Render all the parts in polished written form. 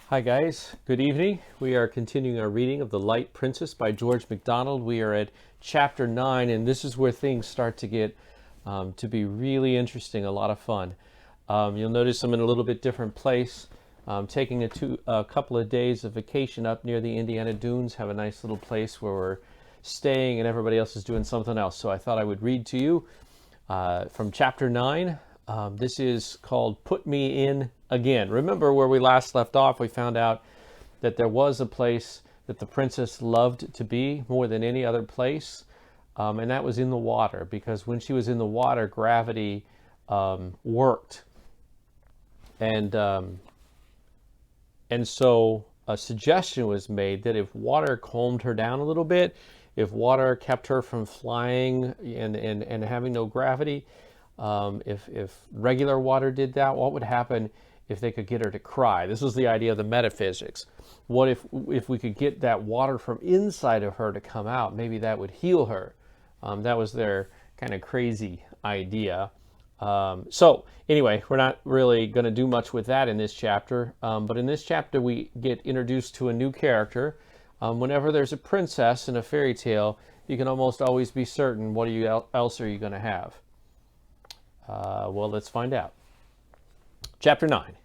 Hi guys, good evening. We are continuing our reading of The Light Princess by George MacDonald. We are at chapter 9, and this is where things start to get to be really interesting, a lot of fun. You'll notice I'm in a little bit different place. Taking a couple of days of vacation up near the Indiana Dunes, have a nice little place where we're staying and everybody else is doing something else. So I thought I would read to you from chapter 9. This is called Put Me In Again. Remember where we last left off, we found out that there was a place that the princess loved to be more than any other place, and that was in the water, because when she was in the water, gravity worked. And so a suggestion was made that if water calmed her down a little bit, if water kept her from flying and having no gravity, if regular water did that, what would happen if they could get her to cry? This was the idea of the metaphysics. What if we could get that water from inside of her to come out? Maybe that would heal her. That was their kind of crazy idea. So anyway, we're not really going to do much with that in this chapter. But in this chapter, we get introduced to a new character. Whenever there's a princess in a fairy tale, you can almost always be certain what else are you going to have. Well, let's find out. Chapter 9.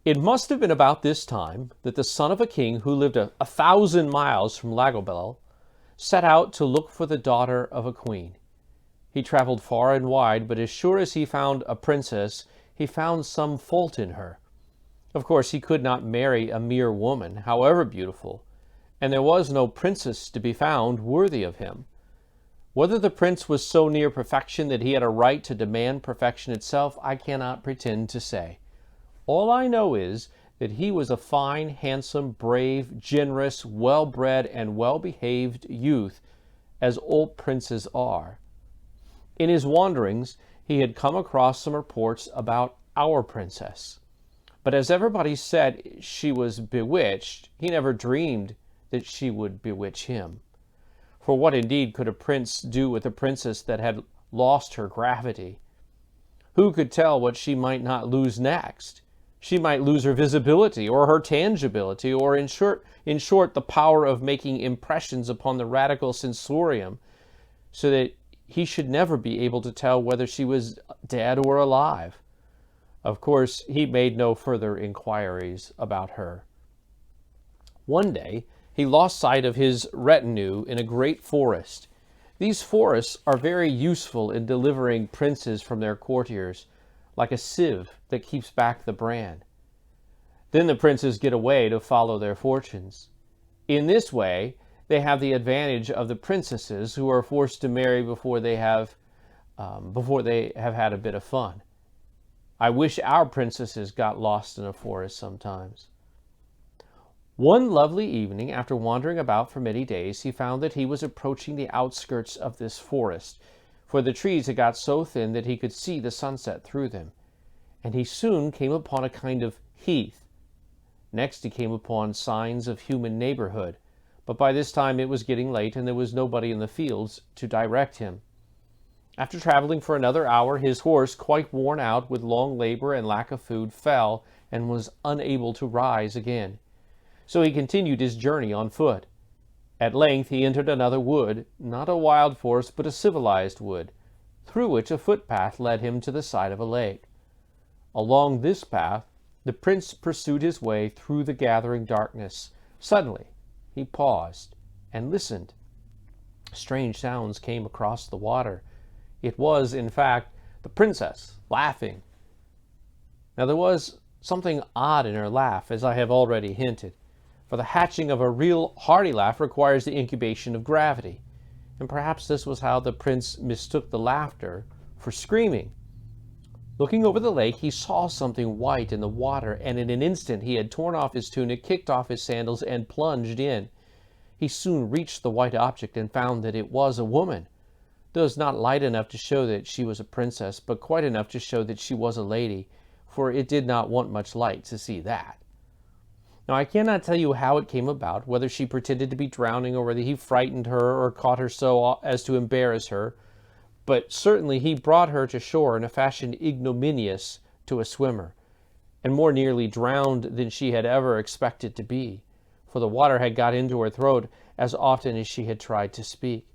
It must have been about this time that the son of a king who lived 1,000 miles from Lagobel set out to look for the daughter of a queen. He traveled far and wide, but as sure as he found a princess, he found some fault in her. Of course, he could not marry a mere woman, however beautiful, and there was no princess to be found worthy of him. Whether the prince was so near perfection that he had a right to demand perfection itself, I cannot pretend to say. All I know is that he was a fine, handsome, brave, generous, well-bred, and well-behaved youth, as all princes are. In his wanderings, he had come across some reports about our princess. But as everybody said she was bewitched, he never dreamed that she would bewitch him. For what indeed could a prince do with a princess that had lost her gravity? Who could tell what she might not lose next? She might lose her visibility or her tangibility, or in short, the power of making impressions upon the radical sensorium, so that he should never be able to tell whether she was dead or alive. Of course, he made no further inquiries about her. One day, he lost sight of his retinue in a great forest. These forests are very useful in delivering princes from their courtiers, like a sieve that keeps back the brand. Then the princes get away to follow their fortunes. In this way, they have the advantage of the princesses who are forced to marry before they have had a bit of fun. I wish our princesses got lost in a forest sometimes. One lovely evening, after wandering about for many days, he found that he was approaching the outskirts of this forest, for the trees had got so thin that he could see the sunset through them, and he soon came upon a kind of heath. Next he came upon signs of human neighborhood, but by this time it was getting late, and there was nobody in the fields to direct him. After traveling for another hour, his horse, quite worn out with long labor and lack of food, fell and was unable to rise again. So he continued his journey on foot. At length he entered another wood, not a wild forest, but a civilized wood, through which a footpath led him to the side of a lake. Along this path the prince pursued his way through the gathering darkness. Suddenly he paused and listened. Strange sounds came across the water. It was, in fact, the princess laughing. Now there was something odd in her laugh, as I have already hinted, for the hatching of a real hearty laugh requires the incubation of gravity, and perhaps this was how the prince mistook the laughter for screaming. Looking over the lake, he saw something white in the water, and in an instant he had torn off his tunic, kicked off his sandals, and plunged in. He soon reached the white object and found that it was a woman. It was not light enough to show that she was a princess, but quite enough to show that she was a lady, for it did not want much light to see that. Now, I cannot tell you how it came about, whether she pretended to be drowning, or whether he frightened her or caught her so as to embarrass her, but certainly he brought her to shore in a fashion ignominious to a swimmer, and more nearly drowned than she had ever expected to be, for the water had got into her throat as often as she had tried to speak.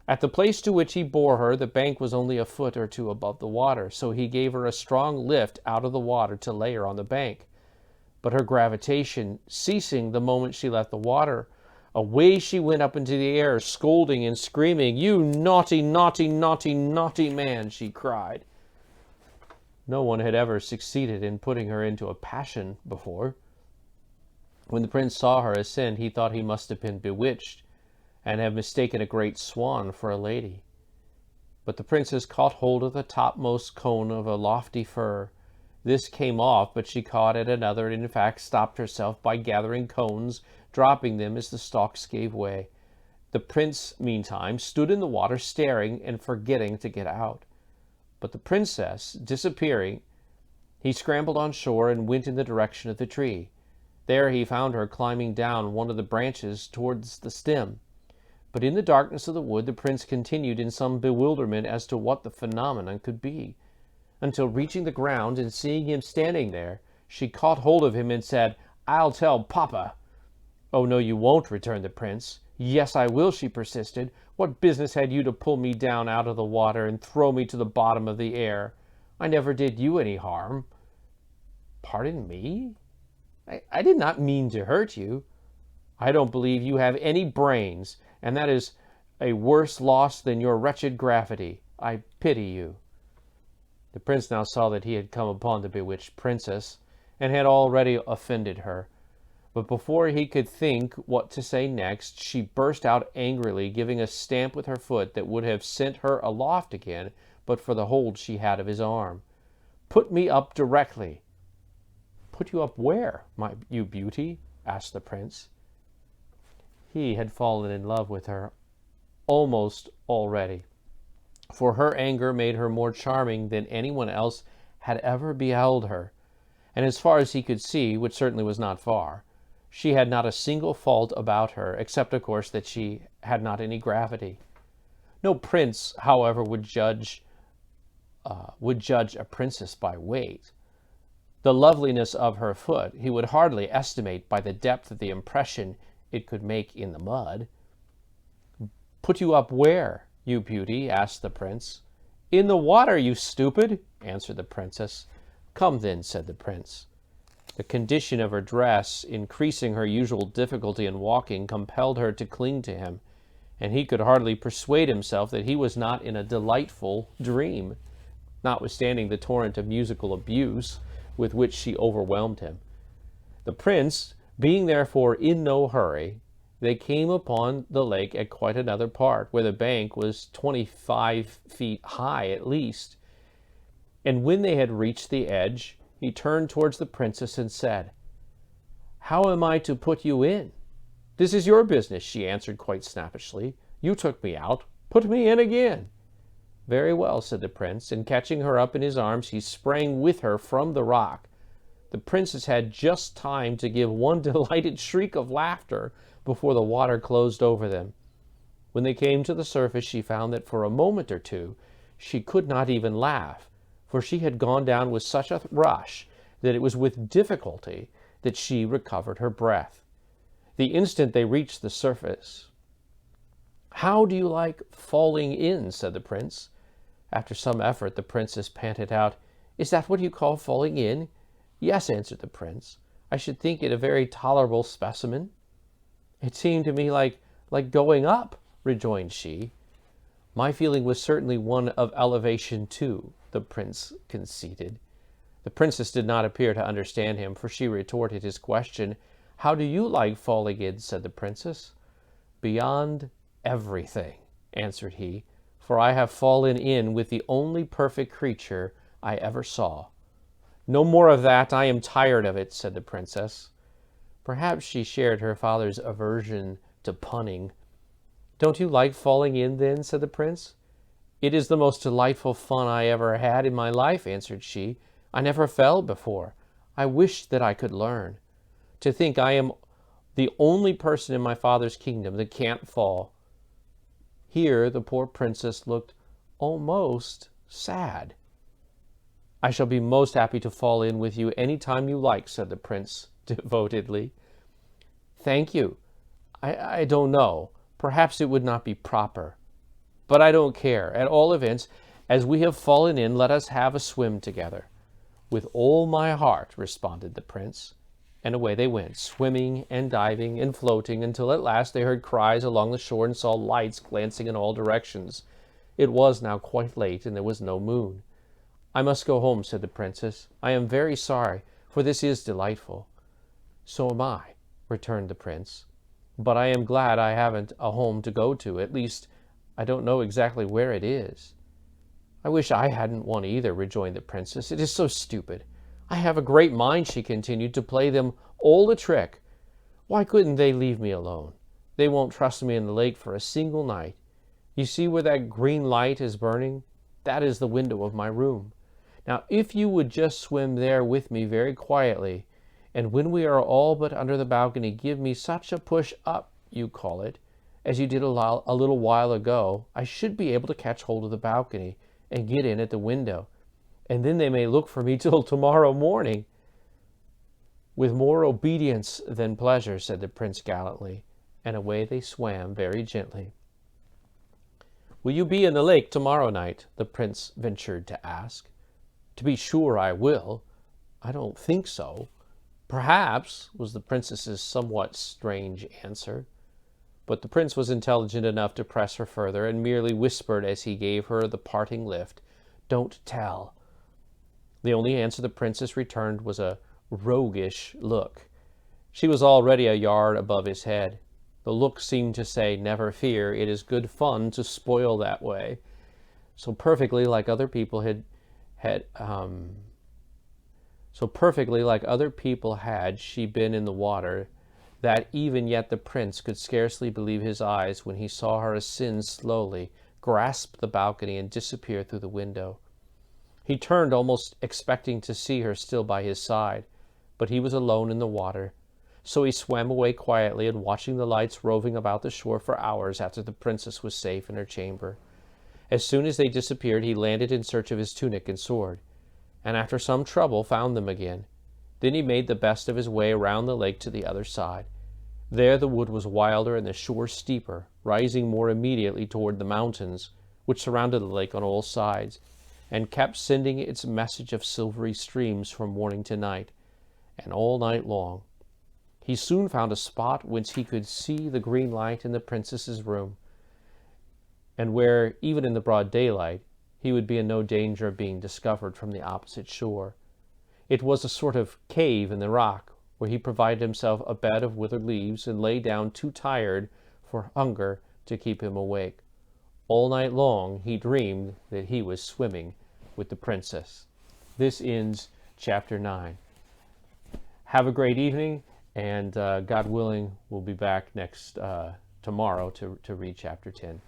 At the place to which he bore her, the bank was only a foot or two above the water, so he gave her a strong lift out of the water to lay her on the bank. But her gravitation ceasing the moment she left the water, away she went up into the air, scolding and screaming. "You naughty, naughty, naughty, naughty man," she cried. No one had ever succeeded in putting her into a passion before. When the prince saw her ascend, he thought he must have been bewitched, and have mistaken a great swan for a lady. But the princess caught hold of the topmost cone of a lofty fir. This came off, but she caught at another, and in fact stopped herself by gathering cones, dropping them as the stalks gave way. The prince, meantime, stood in the water, staring and forgetting to get out. But the princess disappearing, he scrambled on shore and went in the direction of the tree. There he found her climbing down one of the branches towards the stem. But in the darkness of the wood, the prince continued in some bewilderment as to what the phenomenon could be, until reaching the ground and seeing him standing there, she caught hold of him and said, "I'll tell Papa." "Oh, no, you won't," returned the prince. "Yes, I will," she persisted. "What business had you to pull me down out of the water and throw me to the bottom of the air? I never did you any harm." "Pardon me? I did not mean to hurt you." "I don't believe you have any brains, and that is a worse loss than your wretched gravity. I pity you." The prince now saw that he had come upon the bewitched princess, and had already offended her. But before he could think what to say next, she burst out angrily, giving a stamp with her foot that would have sent her aloft again, but for the hold she had of his arm. "Put me up directly." "Put you up where, you beauty?" asked the prince. He had fallen in love with her almost already, for her anger made her more charming than anyone else had ever beheld her, and as far as he could see, which certainly was not far, she had not a single fault about her, except, of course, that she had not any gravity. No prince, however, would judge a princess by weight. The loveliness of her foot he would hardly estimate by the depth of the impression it could make in the mud. "Put you up where, you beauty?" asked the prince. "In the water, you stupid," answered the princess. "Come then," said the prince. The condition of her dress, increasing her usual difficulty in walking, compelled her to cling to him, and he could hardly persuade himself that he was not in a delightful dream, notwithstanding the torrent of musical abuse with which she overwhelmed him. The prince, being therefore in no hurry, they came upon the lake at quite another part, where the bank was 25 feet high at least. And when they had reached the edge, he turned towards the princess and said, "How am I to put you in?" "This is your business," she answered quite snappishly. "You took me out. Put me in again." "Very well," said the prince, and catching her up in his arms, he sprang with her from the rock. The princess had just time to give one delighted shriek of laughter before the water closed over them. When they came to the surface, she found that for a moment or two she could not even laugh, for she had gone down with such a rush that it was with difficulty that she recovered her breath. The instant they reached the surface, "How do you like falling in?" said the prince. After some effort, the princess panted out, "Is that what you call falling in?" "Yes," answered the prince. "I should think it a very tolerable specimen." "It seemed to me like going up," rejoined she. "My feeling was certainly one of elevation too," the prince conceded. The princess did not appear to understand him, for she retorted his question. "How do you like falling in?" said the princess. "Beyond everything," answered he, "for I have fallen in with the only perfect creature I ever saw." "No more of that. I am tired of it," said the princess. Perhaps she shared her father's aversion to punning. "Don't you like falling in, then?" said the prince. "It is the most delightful fun I ever had in my life," answered she. "I never fell before. I wish that I could learn. To think I am the only person in my father's kingdom that can't fall." Here the poor princess looked almost sad. I shall be most happy to fall in with you any time you like, said the prince devotedly. Thank you. I don't know. Perhaps it would not be proper. But I don't care. At all events, as we have fallen in, let us have a swim together. With all my heart, responded the prince. And away they went, swimming and diving and floating, until at last they heard cries along the shore and saw lights glancing in all directions. It was now quite late, and there was no moon. I must go home, said the princess. I am very sorry, for this is delightful. So am I, returned the prince. But I am glad I haven't a home to go to. At least, I don't know exactly where it is. I wish I hadn't one either, rejoined the princess. It is so stupid. I have a great mind, she continued, to play them all a trick. Why couldn't they leave me alone? They won't trust me in the lake for a single night. You see where that green light is burning? That is the window of my room. Now, if you would just swim there with me very quietly, and when we are all but under the balcony, give me such a push up, you call it, as you did a little while ago, I should be able to catch hold of the balcony and get in at the window, and then they may look for me till tomorrow morning. With more obedience than pleasure, said the prince gallantly, and away they swam very gently. Will you be in the lake tomorrow night? The prince ventured to ask. To be sure I will. I don't think so. Perhaps, was the princess's somewhat strange answer. But the prince was intelligent enough to press her further, and merely whispered as he gave her the parting lift, Don't tell. The only answer the princess returned was a roguish look. She was already a yard above his head. The look seemed to say, Never fear, it is good fun to spoil that way. So perfectly like other people had she been in the water, that even yet the prince could scarcely believe his eyes when he saw her ascend slowly, grasp the balcony, and disappear through the window. He turned, almost expecting to see her still by his side, but he was alone in the water. So he swam away quietly, and watching the lights roving about the shore for hours after the princess was safe in her chamber. As soon as they disappeared, he landed in search of his tunic and sword, and after some trouble found them again. Then he made the best of his way around the lake to the other side. There the wood was wilder and the shore steeper, rising more immediately toward the mountains, which surrounded the lake on all sides, and kept sending its message of silvery streams from morning to night, and all night long. He soon found a spot whence he could see the green light in the princess's room, and where, even in the broad daylight, he would be in no danger of being discovered from the opposite shore. It was a sort of cave in the rock, where he provided himself a bed of withered leaves and lay down too tired for hunger to keep him awake. All night long he dreamed that he was swimming with the princess. This ends chapter 9. Have a great evening, and God willing, we'll be back tomorrow to read chapter 10.